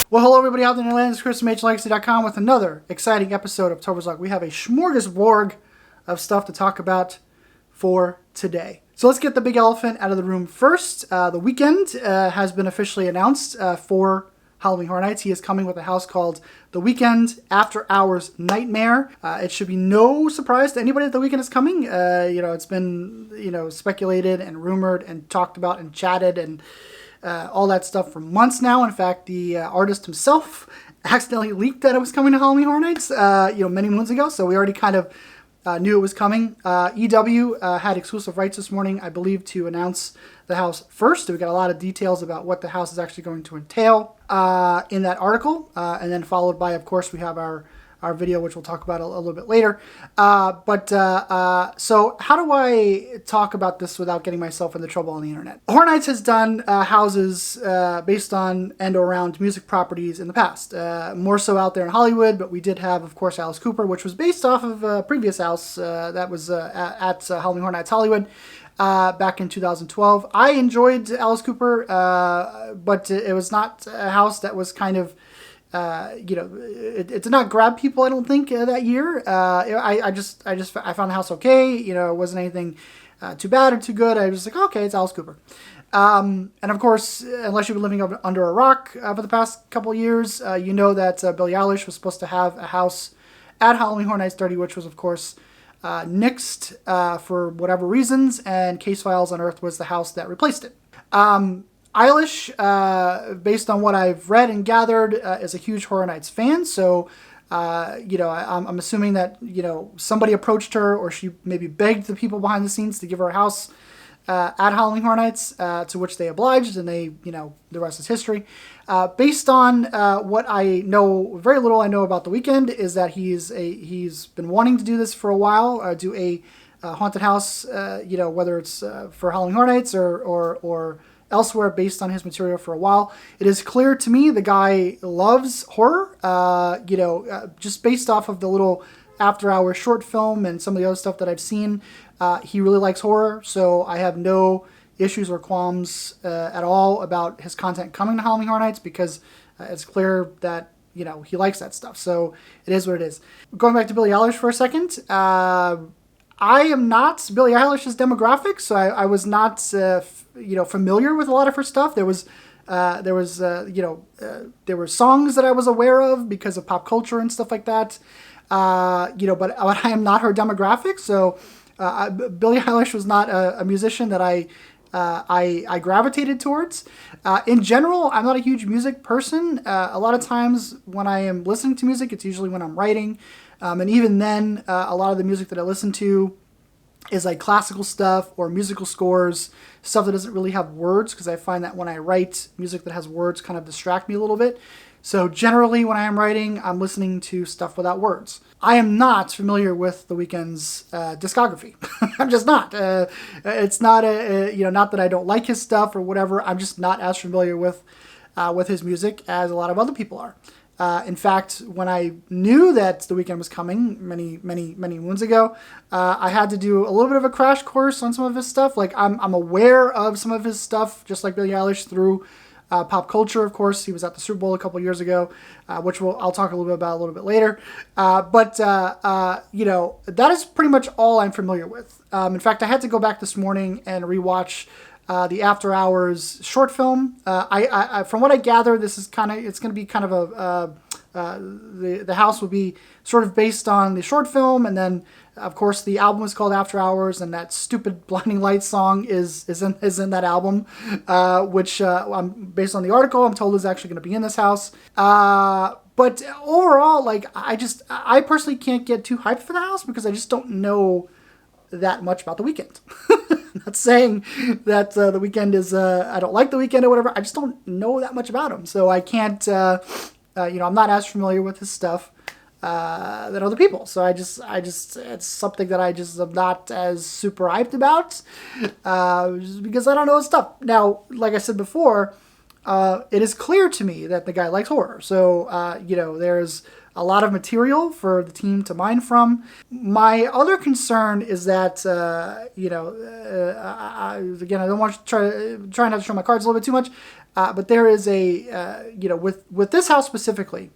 Well, hello everybody out there in Atlanta. It's Chris from HHN with another exciting episode of Topher's Log. We have a smorgasbord of stuff to talk about for today. So let's get the big elephant out of the room first. The Weeknd has been officially announced for Halloween Horror Nights. He is coming with a house called The Weeknd After Hours Nightmare. It should be no surprise to anybody that The Weeknd is coming. It's been speculated and rumored and talked about and chatted and all that stuff for months now. In fact, the artist himself accidentally leaked that it was coming to Halloween Horror Nights, many moons ago. So we already kind of knew it was coming. EW had exclusive rights this morning, I believe, to announce the house first. So we got a lot of details about what the house is actually going to entail in that article. And then followed by, of course, we have our video, which we'll talk about a little bit later. So how do I talk about this without getting myself into trouble on the internet? Horror Nights has done houses based on and around music properties in the past. More so out there in Hollywood, but we did have, of course, Alice Cooper, which was based off of a previous house that was at Halloween Horror Nights Hollywood. Back in 2012. I enjoyed Alice Cooper, but it was not a house that was kind of it did not grab people, I don't think, that year. I found the house okay. It wasn't anything too bad or too good. I was like, okay, it's Alice Cooper. And of course, unless you've been living under a rock for the past couple of years, you know that Billie Eilish was supposed to have a house at Halloween Horror Nights 30, which was, of course, nixed for whatever reasons, and Case Files Unearthed was the house that replaced it. Eilish, based on what I've read and gathered, is a huge Horror Nights fan. So, I'm assuming that, somebody approached her or she maybe begged the people behind the scenes to give her a house at Halloween Horror Nights, to which they obliged, and they, the rest is history. Based on what I know, very little I know about The Weeknd, is that he's been wanting to do this for a while, do a haunted house, whether it's for Halloween Horror Nights or elsewhere based on his material for a while. It is clear to me the guy loves horror, just based off of the little after-hours short film and some of the other stuff that I've seen. He really likes horror, so I have no issues or qualms at all about his content coming to Halloween Horror Nights, because it's clear that he likes that stuff. So it is what it is. Going back to Billie Eilish for a second, I am not Billie Eilish's demographic, so I was not familiar with a lot of her stuff. There were songs that I was aware of because of pop culture and stuff like that. But I am not her demographic, so Billie Eilish was not a musician that I gravitated towards. In general, I'm not a huge music person. A lot of times when I am listening to music, it's usually when I'm writing. And even then, a lot of the music that I listen to is like classical stuff or musical scores, stuff that doesn't really have words, because I find that when I write, music that has words kind of distract me a little bit. So generally, when I am writing, I'm listening to stuff without words. I am not familiar with The Weeknd's discography. I'm just not. It's not not that I don't like his stuff or whatever. I'm just not as familiar with his music as a lot of other people are. In fact, when I knew that The Weeknd was coming many moons ago, I had to do a little bit of a crash course on some of his stuff. Like I'm aware of some of his stuff, just like Billie Eilish, through pop culture. Of course, he was at the Super Bowl a couple years ago, which I'll talk a little bit about a little bit later. But that is pretty much all I'm familiar with. In fact, I had to go back this morning and rewatch the After Hours short film. I from what I gather, it's going to be kind of the house will be sort of based on the short film, and then of course the album is called After Hours, and that stupid Blinding Lights song is in that album, which I'm based on the article, I'm told is actually going to be in this house. But overall, I personally can't get too hyped for the house because I just don't know that much about The Weeknd. Not saying that The Weeknd is I don't like The Weeknd or whatever. I just don't know that much about him, so I can't. I'm not as familiar with his stuff than other people. So I just it's something that I just am not as super hyped about, just because I don't know his stuff. Now, like I said before, it is clear to me that the guy likes horror. So there's a lot of material for the team to mine from. My other concern is that, again, I don't want to try not to show my cards a little bit too much, but there is with this house specifically,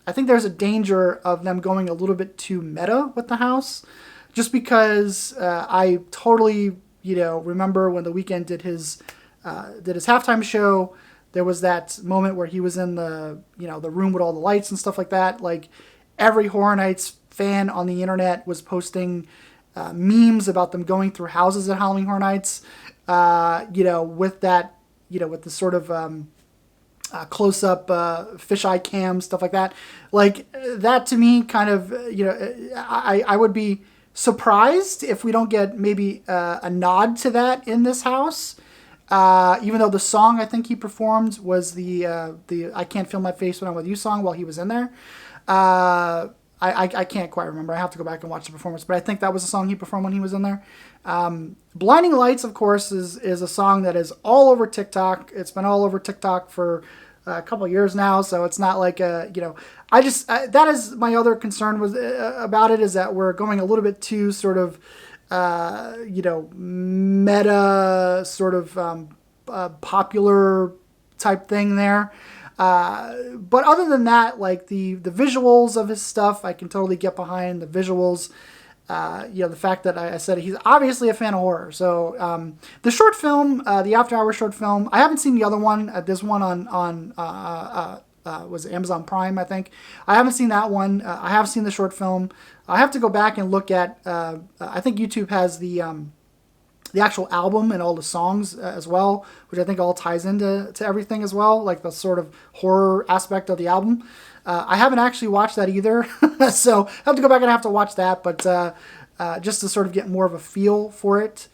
I think there's a danger of them going a little bit too meta with the house, just because I totally, remember when The Weeknd did his halftime show. There was that moment where he was in the room with all the lights and stuff like that. Like, every Horror Nights fan on the internet was posting memes about them going through houses at Halloween Horror Nights, with that, with the sort of close-up fisheye cam, stuff like that. Like, that to me kind of, I would be surprised if we don't get maybe a nod to that in this house. Even though the song I think he performed was the I Can't Feel My Face When I'm With You song while he was in there. I can't quite remember. I have to go back and watch the performance, but I think that was the song he performed when he was in there. Blinding Lights, of course, is a song that is all over TikTok. It's been all over TikTok for a couple of years now, so it's not like that is my other concern about it, is that we're going a little bit too sort of meta sort of popular type thing there. But other than that, like the visuals of his stuff, I can totally get behind the visuals. The fact that I said he's obviously a fan of horror. So the short film, the After Hours short film, I haven't seen the other one. There's one on was it Amazon Prime, I think. I haven't seen that one. I have seen the short film. I have to go back and look at, I think YouTube has the actual album and all the songs as well, which I think all ties into everything as well, like the sort of horror aspect of the album. I haven't actually watched that either, so I have to go back and I have to watch that, but just to sort of get more of a feel for it,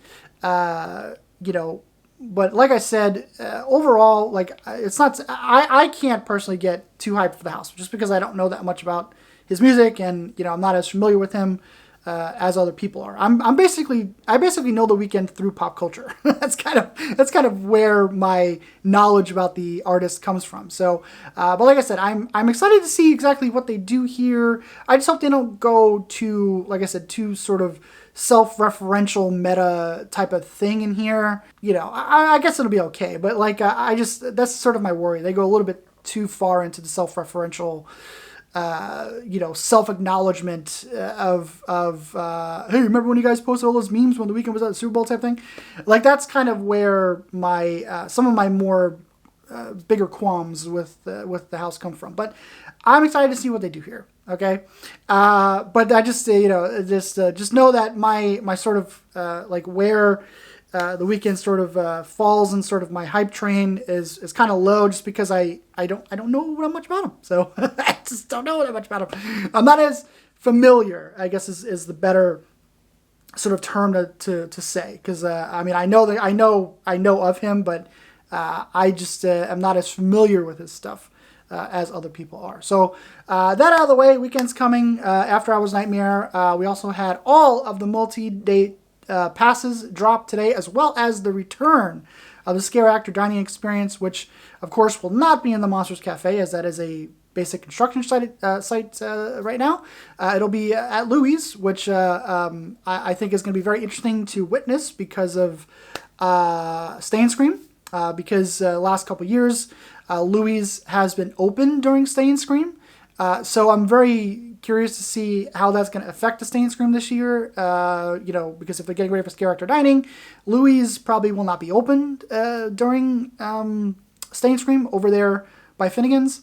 But like I said, overall, like it's not. I can't personally get too hyped for the house just because I don't know that much about his music, and I'm not as familiar with him as other people are. I basically know The Weeknd through pop culture. that's kind of where my knowledge about the artist comes from. So, but like I said, I'm excited to see exactly what they do here. I just hope they don't go to, like I said, too sort of self-referential meta type of thing in here. I guess it'll be okay, but like that's sort of my worry. They go a little bit too far into the self-referential self-acknowledgement of hey, remember when you guys posted all those memes when The Weeknd was at the Super Bowl type thing? Like, that's kind of where my some of my more bigger qualms with the house come from. But I'm excited to see what they do here. Okay, but I just just know that my sort of like where The Weeknd sort of falls in sort of my hype train is kind of low, just because I don't know that much about him. So I just don't know that much about him. I'm not as familiar, I guess is the better sort of term to say, because I mean I know of him, but I just am not as familiar with his stuff as other people are. So that out of the way, Weeknd's coming. After Hours Nightmare. We also had all of the multi-day passes drop today, as well as the return of the Scare Actor Dining Experience, which of course will not be in the Monsters Cafe, as that is a basic construction site right now. It'll be at Louis', which I think is going to be very interesting to witness because of Stay and Scream. Because last couple years, Louis' has been open during Stay and Scream. So I'm very curious to see how that's going to affect the Stay and Scream this year. Because if they're getting ready for Scare Actor Dining, Louis' probably will not be opened during Stay and Scream over there by Finnegan's.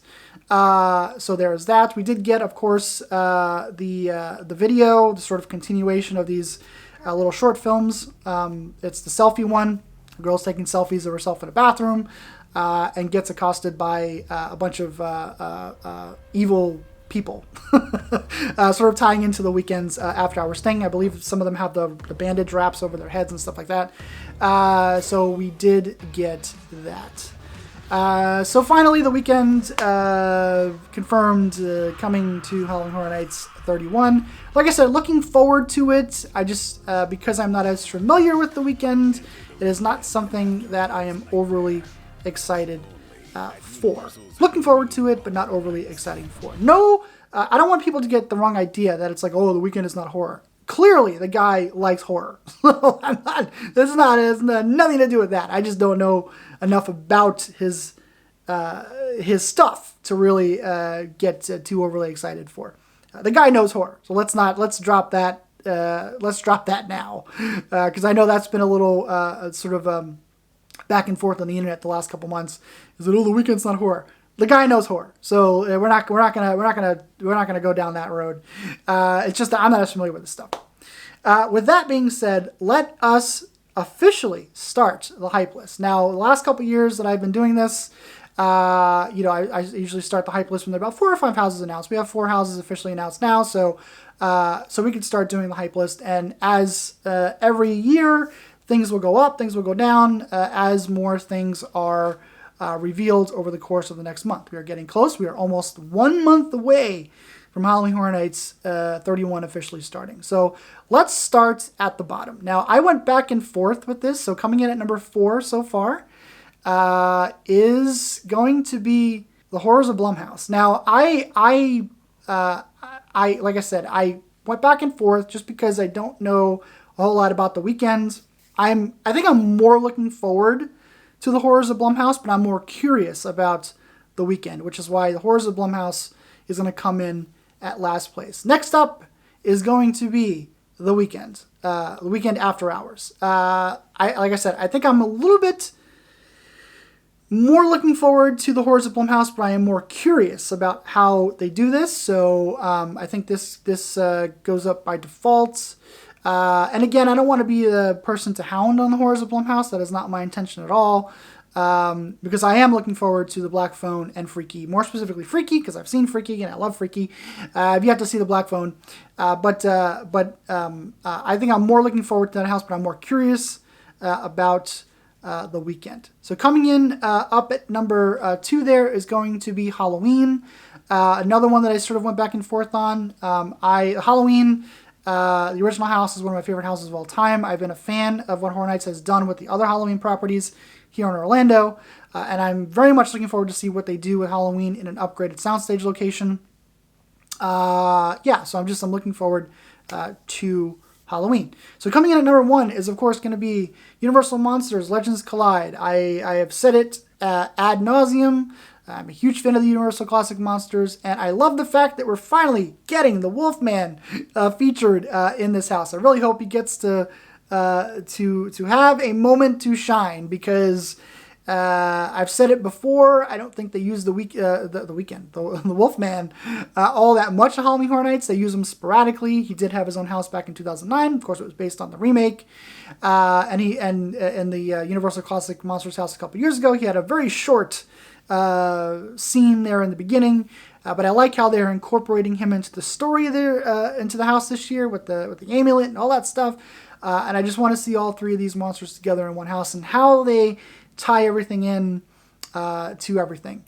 So there's that. We did get, of course, the video, the sort of continuation of these little short films. It's the selfie one. The girl's taking selfies of herself in a bathroom and gets accosted by a bunch of evil people, sort of tying into The Weeknd's After Hours thing. I believe some of them have the bandage wraps over their heads and stuff like that. So we did get that. So finally, The Weeknd confirmed coming to Halloween Horror Nights 31. Like I said, looking forward to it. I just, because I'm not as familiar with The Weeknd, it is not something that I am overly excited for. Looking forward to it, but not overly exciting for. No, I don't want people to get the wrong idea that it's like, oh, The Weeknd is not horror. Clearly, the guy likes horror. So this has nothing to do with that. I just don't know enough about his stuff to really get too overly excited for. The guy knows horror, so let's drop that. Let's drop that now, because I know that's been a little back and forth on the internet the last couple months. Is it, oh, The Weeknd's not horror? The guy knows horror, so we're not gonna go down that road. It's just that I'm not as familiar with this stuff. With that being said, let us officially start the hype list. Now, the last couple years that I've been doing this, I usually start the hype list when there are about 4 or 5 houses announced. We have 4 houses officially announced now, so we can start doing the hype list. And as every year, things will go up, things will go down as more things are revealed over the course of the next month. We are getting close. We are almost 1 month away from Halloween Horror Nights 31 officially starting. So let's start at the bottom. Now, I went back and forth with this. So coming in at number 4 so far is going to be The Horrors of Blumhouse. Now, I like I said, I went back and forth just because I don't know a whole lot about The Weeknd. I think I'm more looking forward to The Horrors of Blumhouse, but I'm more curious about The Weeknd, which is why The Horrors of Blumhouse is going to come in at last place. Next up is going to be The Weeknd. The Weeknd After Hours. Like I said, I think I'm a little bit more looking forward to The Horrors of Blumhouse, but I am more curious about how they do this. So I think this goes up by default. And again, I don't want to be the person to hound on The Horrors of Blumhouse. That is not my intention at all. Because I am looking forward to The Black Phone and Freaky. More specifically Freaky, because I've seen Freaky and I love Freaky. I've yet to see The Black Phone. But I think I'm more looking forward to that house, but I'm more curious about The Weeknd. So coming in up at number 2 there is going to be Halloween. Another one that I sort of went back and forth on. Halloween... the original house is one of my favorite houses of all time. I've been a fan of what Horror Nights has done with the other Halloween properties here in Orlando, and I'm very much looking forward to see what they do with Halloween in an upgraded soundstage location. So I'm looking forward to Halloween. So coming in at number 1 is, of course, going to be Universal Monsters Legends Collide. I have said it ad nauseum. I'm a huge fan of the Universal Classic Monsters, and I love the fact that we're finally getting the Wolfman featured in this house. I really hope he gets to have a moment to shine, because I've said it before. I don't think they use the Wolfman all that much at Halloween Horror Nights. They use him sporadically. He did have his own house back in 2009. Of course, it was based on the remake. And in the Universal Classic Monsters house a couple years ago, he had a very short scene there in the beginning, but I like how they're incorporating him into the story there, into the house this year with the amulet and all that stuff. And I just want to see all 3 of these monsters together in one house and how they tie everything in to everything.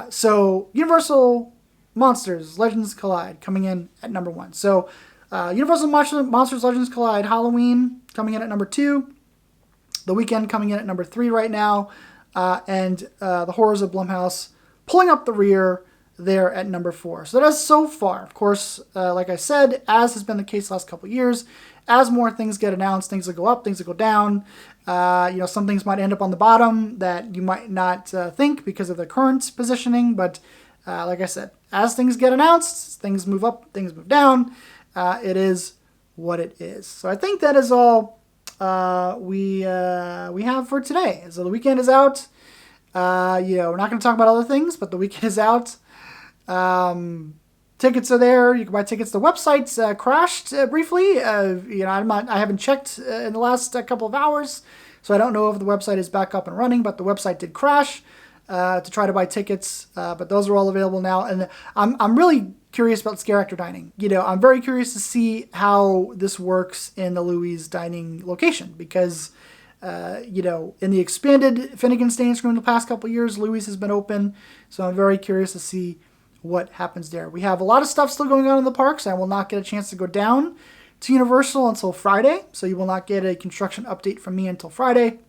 So Universal Monsters Legends Collide coming in at number 1. So Universal Monsters Legends Collide Halloween coming in at number 2. The Weeknd coming in at number 3 right now. And The Horrors of Blumhouse pulling up the rear there at number 4. So that is so far. Of course, like I said, as has been the case the last couple of years, as more things get announced, things will go up, things will go down. Some things might end up on the bottom that you might not think because of their current positioning. But like I said, as things get announced, things move up, things move down. It is what it is. So I think that is all we have for today. So The Weeknd is out. We're not going to talk about other things, but The Weeknd is out. Tickets are there. You can buy tickets. The website's crashed briefly. I haven't checked in the last couple of hours, so I don't know if the website is back up and running. But the website did crash to try to buy tickets. But those are all available now, and I'm really curious about Scare Actor Dining. I'm very curious to see how this works in the Louis Dining location, because in the expanded Finnegan's Staying Room the past couple of years, Louis has been open, so I'm very curious to see what happens there. We have a lot of stuff still going on in the parks. I will not get a chance to go down to Universal until Friday, so you will not get a construction update from me until Friday.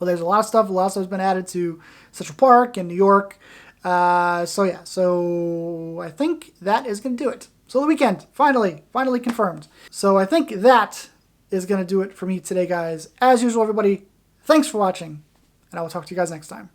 But there's a lot of stuff. A lot of stuff has been added to Central Park and New York. So I think that is going to do it. So The Weeknd, finally confirmed. So I think that is going to do it for me today, guys. As usual, everybody, thanks for watching, and I will talk to you guys next time.